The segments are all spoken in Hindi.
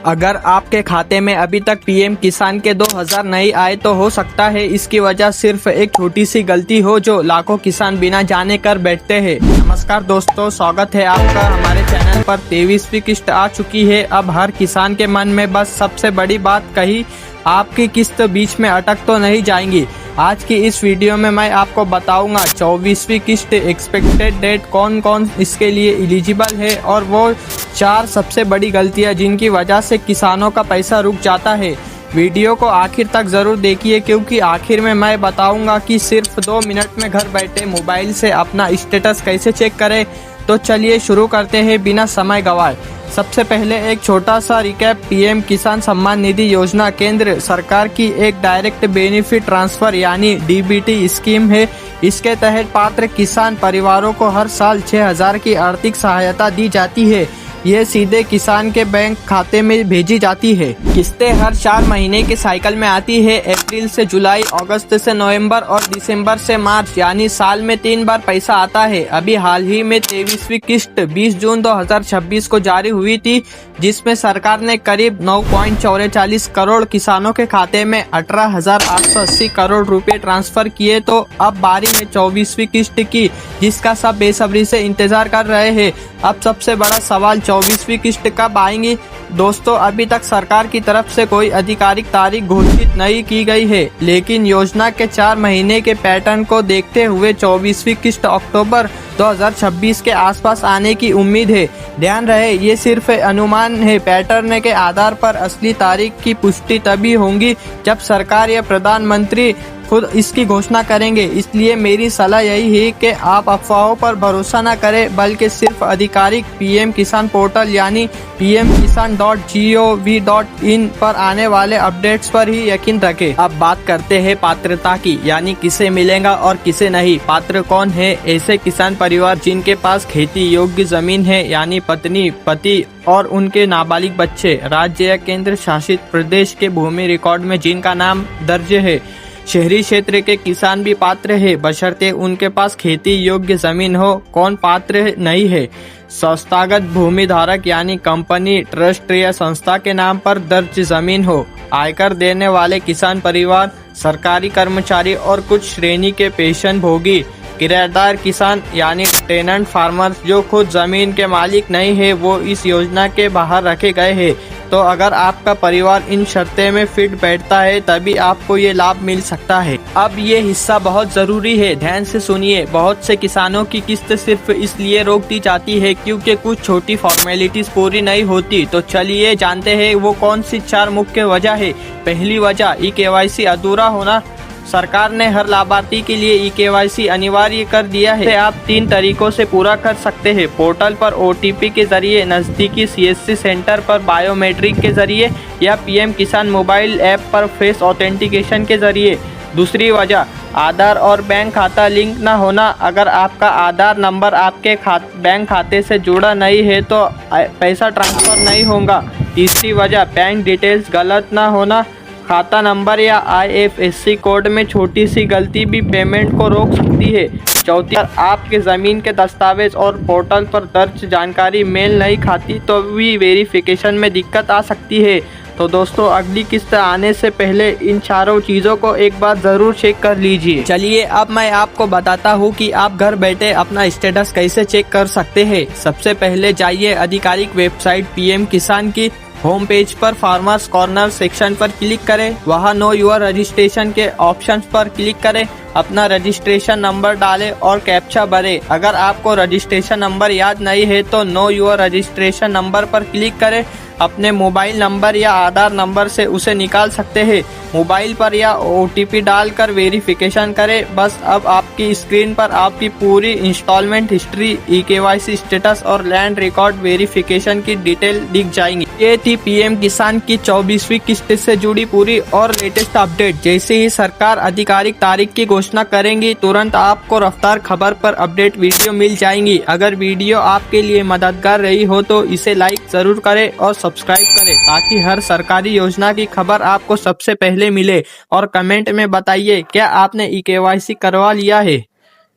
अगर आपके खाते में अभी तक पीएम किसान के 2000 नहीं आए तो हो सकता है इसकी वजह सिर्फ एक छोटी सी गलती हो जो लाखों किसान बिना जाने कर बैठते हैं। नमस्कार दोस्तों, स्वागत है आपका हमारे चैनल पर। 23वीं किस्त आ चुकी है। अब हर किसान के मन में बस सबसे बड़ी बात कही आपकी किस्त बीच में अटक तो नहीं जाएंगी। आज की इस वीडियो में मैं आपको बताऊंगा 24वीं किस्त एक्सपेक्टेड डेट कौन कौन इसके लिए एलिजिबल है और वो 4 सबसे बड़ी गलतियां जिनकी वजह से किसानों का पैसा रुक जाता है। वीडियो को आखिर तक ज़रूर देखिए क्योंकि आखिर में मैं बताऊंगा कि सिर्फ 2 मिनट में घर बैठे मोबाइल से अपना स्टेटस कैसे चेक करें। तो चलिए शुरू करते हैं बिना समय गंवाए। सबसे पहले एक छोटा सा रिकैप। पीएम किसान सम्मान निधि योजना केंद्र सरकार की एक डायरेक्ट बेनिफिट ट्रांसफर यानी डीबीटी स्कीम है। इसके तहत पात्र किसान परिवारों को हर साल 6000 की आर्थिक सहायता दी जाती है। ये सीधे किसान के बैंक खाते में भेजी जाती है। किस्तें हर 4 महीने के साइकिल में आती है। अप्रैल से जुलाई, अगस्त से नवंबर और दिसंबर से मार्च, यानी साल में 3 बार पैसा आता है। अभी हाल ही में 23वीं किस्त 20 जून 2026 को जारी हुई थी, जिसमें सरकार ने करीब 9.44 करोड़ किसानों के खाते में 18,880 करोड़ रुपए ट्रांसफर किए। तो अब बारी है 24वीं किस्त की, जिसका सब बेसब्री से इंतजार कर रहे हैं। अब सबसे बड़ा सवाल 24वीं किस्त कब आएंगी? दोस्तों, अभी तक सरकार की तरफ से कोई आधिकारिक तारीख घोषित नहीं की गई है, लेकिन योजना के 4 महीने के पैटर्न को देखते हुए 24वीं किस्त अक्टूबर 2026 के आसपास आने की उम्मीद है। ध्यान रहे, ये सिर्फ अनुमान है। पैटर्न के आधार पर असली तारीख की पुष्टि तभी होगी जब सरकार या प्रधानमंत्री खुद इसकी घोषणा करेंगे। इसलिए मेरी सलाह यही है कि आप अफवाहों पर भरोसा न करें, बल्कि सिर्फ आधिकारिक पीएम किसान पोर्टल यानी pmkisan.gov.in पर आने वाले अपडेट्स पर ही यकीन रखें। अब बात करते हैं पात्रता की, यानी किसे मिलेगा और किसे नहीं। पात्र कौन है? ऐसे किसान परिवार जिनके पास खेती योग्य जमीन है, यानी पत्नी, पति और उनके नाबालिग बच्चे, राज्य या केंद्र शासित प्रदेश के भूमि रिकॉर्ड में जिनका नाम दर्ज है। शहरी क्षेत्र के किसान भी पात्र है, बशर्ते उनके पास खेती योग्य जमीन हो। कौन पात्र नहीं है? संस्थागत भूमि धारक यानी कंपनी, ट्रस्ट या संस्था के नाम पर दर्ज जमीन हो। आयकर देने वाले किसान परिवार, सरकारी कर्मचारी और कुछ श्रेणी के पेंशन भोगी। किराएदार किसान यानी टेनेंट फार्मर्स जो खुद जमीन के मालिक नहीं है, वो इस योजना के बाहर रखे गए हैं। तो अगर आपका परिवार इन शर्तें में फिट बैठता है तभी आपको ये लाभ मिल सकता है। अब ये हिस्सा बहुत जरूरी है, ध्यान से सुनिए। बहुत से किसानों की किस्त सिर्फ इसलिए रोक दी जाती है क्योंकि कुछ छोटी फॉर्मेलिटीज पूरी नहीं होती। तो चलिए जानते हैं वो कौन सी 4 मुख्य वजह है। पहली वजह, ई-केवाईसी अधूरा होना। सरकार ने हर लाभार्थी के लिए ई-केवाईसी अनिवार्य कर दिया है। आप 3 तरीकों से पूरा कर सकते हैं। पोर्टल पर ओटीपी के जरिए, नज़दीकी सीएससी सेंटर पर बायोमेट्रिक के जरिए या पीएम किसान मोबाइल ऐप पर फेस ऑथेंटिकेशन के जरिए। दूसरी वजह, आधार और बैंक खाता लिंक न होना। अगर आपका आधार नंबर आपके बैंक खाते से जुड़ा नहीं है तो पैसा ट्रांसफ़र नहीं होगा। तीसरी वजह, बैंक डिटेल्स गलत न होना। खाता नंबर या IFSC कोड में छोटी सी गलती भी पेमेंट को रोक सकती है। चौथी, आपके ज़मीन के दस्तावेज और पोर्टल पर दर्ज जानकारी मेल नहीं खाती तो भी वेरिफिकेशन में दिक्कत आ सकती है। तो दोस्तों, अगली किस्त आने से पहले इन 4 चीज़ों को एक बार ज़रूर चेक कर लीजिए। चलिए अब मैं आपको बताता हूँ कि आप घर बैठे अपना स्टेटस कैसे चेक कर सकते हैं। सबसे पहले जाइए आधिकारिक वेबसाइट पीएम किसान की होम पेज पर फार्मर्स कॉर्नर सेक्शन पर क्लिक करें। वहां नो योर रजिस्ट्रेशन के ऑप्शंस पर क्लिक करें। अपना रजिस्ट्रेशन नंबर डालें और कैप्चा भरें। अगर आपको रजिस्ट्रेशन नंबर याद नहीं है तो नो योर रजिस्ट्रेशन नंबर पर क्लिक करें। अपने मोबाइल नंबर या आधार नंबर से उसे निकाल सकते हैं। मोबाइल पर या ओटीपी डालकर वेरिफिकेशन करें। बस अब आपकी स्क्रीन पर आपकी पूरी इंस्टॉलमेंट हिस्ट्री, ई-केवाईसी स्टेटस और लैंड रिकॉर्ड वेरिफिकेशन की डिटेल दिख जाएंगी। ये थी पीएम किसान की 24वीं किस्त से जुड़ी पूरी और लेटेस्ट अपडेट। जैसे ही सरकार आधिकारिक तारीख की घोषणा करेंगी, तुरंत आपको रफ्तार खबर पर अपडेट वीडियो मिल जाएंगी। अगर वीडियो आपके लिए मददगार रही हो तो इसे लाइक जरूर करें और सब्सक्राइब करें ताकि हर सरकारी योजना की खबर आपको सबसे पहले मिले। और कमेंट में बताइए क्या आपने ई-केवाईसी करवा लिया है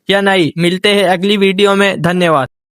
या नहीं। मिलते हैं अगली वीडियो में। धन्यवाद।